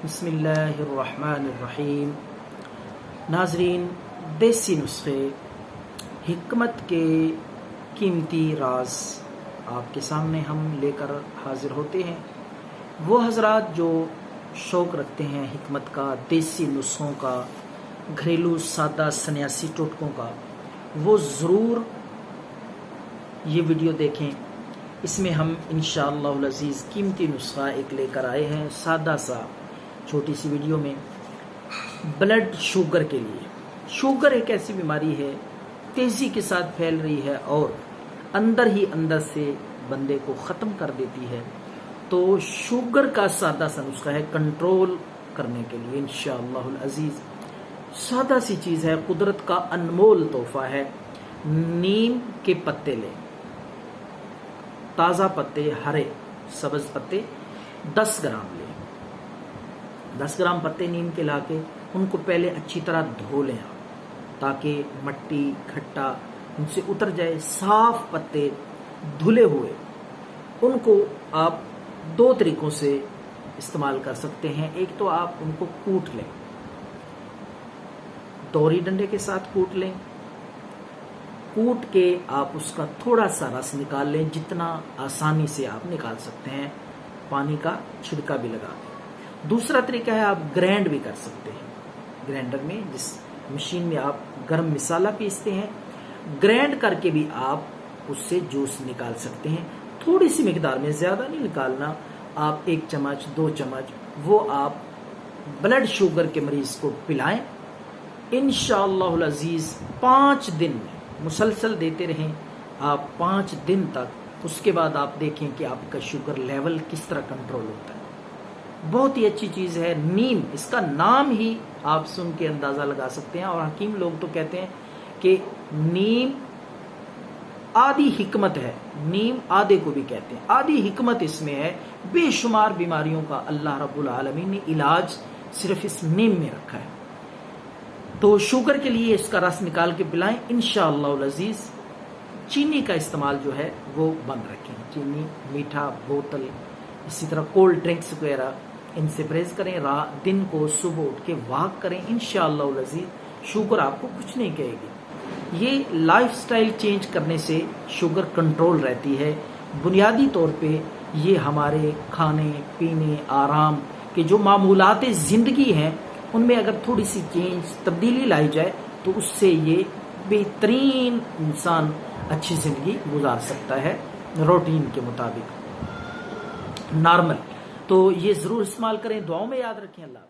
बिस्मिल्लाहिर्रहमानिर्रहीम। नाजरीन, देसी नुस्खे हिकमत के कीमती राज आपके सामने हम लेकर हाजिर होते हैं। वो हजरात जो शौक़ रखते हैं हिकमत का, देसी नुस्खों का, घरेलू सादा सन्यासी टोटकों का, वो ज़रूर ये वीडियो देखें। इसमें हम इंशाअल्लाह अज़ीज़ कीमती नुस्खा एक लेकर आए हैं, सादा सा छोटी सी वीडियो में। ब्लड शुगर के लिए, शुगर एक ऐसी बीमारी है तेज़ी के साथ फैल रही है और अंदर ही अंदर से बंदे को ख़त्म कर देती है। तो शुगर का सादा सा नुस्खा है कंट्रोल करने के लिए इंशाअल्लाह अज़ीज़। सादा सी चीज़ है, कुदरत का अनमोल तोहफा है। नीम के पत्ते लें, ताज़ा पत्ते, हरे सब्ज़ पत्ते 10 ग्राम लें। 10 ग्राम पत्ते नीम के लाके उनको पहले अच्छी तरह धो लें ताकि मट्टी खट्टा उनसे उतर जाए। साफ पत्ते धुले हुए, उनको आप 2 तरीकों से इस्तेमाल कर सकते हैं। एक तो आप उनको कूट लें, तोरी डंडे के साथ कूट लें। कूट के आप उसका थोड़ा सा रस निकाल लें, जितना आसानी से आप निकाल सकते हैं, पानी का छिड़का भी लगा दें। दूसरा तरीका है, आप ग्राइंड भी कर सकते हैं। ग्राइंडर में, जिस मशीन में आप गर्म मसाला पीसते हैं, ग्राइंड करके भी आप उससे जूस निकाल सकते हैं। थोड़ी सी मिकदार में, ज़्यादा नहीं निकालना। आप 1 चम्मच 2 चम्मच वो आप ब्लड शुगर के मरीज को पिलाएं। इंशाअल्लाह अज़ीज़ 5 दिन मुसलसल देते रहें आप, 5 दिन तक। उसके बाद आप देखें कि आपका शुगर लेवल किस तरह कंट्रोल होता है। बहुत ही अच्छी चीज़ है नीम। इसका नाम ही आप सुन के अंदाज़ा लगा सकते हैं। और हकीम लोग तो कहते हैं कि नीम आधी हिकमत है। नीम आधे को भी कहते हैं, आधी हिकमत इसमें है। बेशुमार बीमारियों का अल्लाह रब्बुल आलमीन ने इलाज सिर्फ इस नीम में रखा है। तो शुगर के लिए इसका रस निकाल के पिलाएं इंशाअल्लाह अज़ीज़। चीनी का इस्तेमाल जो है वो बंद रखें। चीनी, मीठा, बोतल, इसी तरह कोल्ड ड्रिंक्स वगैरह, इनसे परहेज करें। दिन को सुबह उठ के वॉक करें इंशाअल्लाह अज़ीज़। शुगर आपको कुछ नहीं कहेगी। ये लाइफस्टाइल चेंज करने से शुगर कंट्रोल रहती है। बुनियादी तौर पे ये हमारे खाने पीने, आराम के जो मामूलात ज़िंदगी हैं, उनमें अगर थोड़ी सी चेंज, तब्दीली लाई जाए तो उससे ये बेहतरीन इंसान अच्छी ज़िंदगी गुजार सकता है रूटीन के मुताबिक, नॉर्मल। तो ये ज़रूर इस्तेमाल करें। दुआओं में याद रखें। अल्लाह।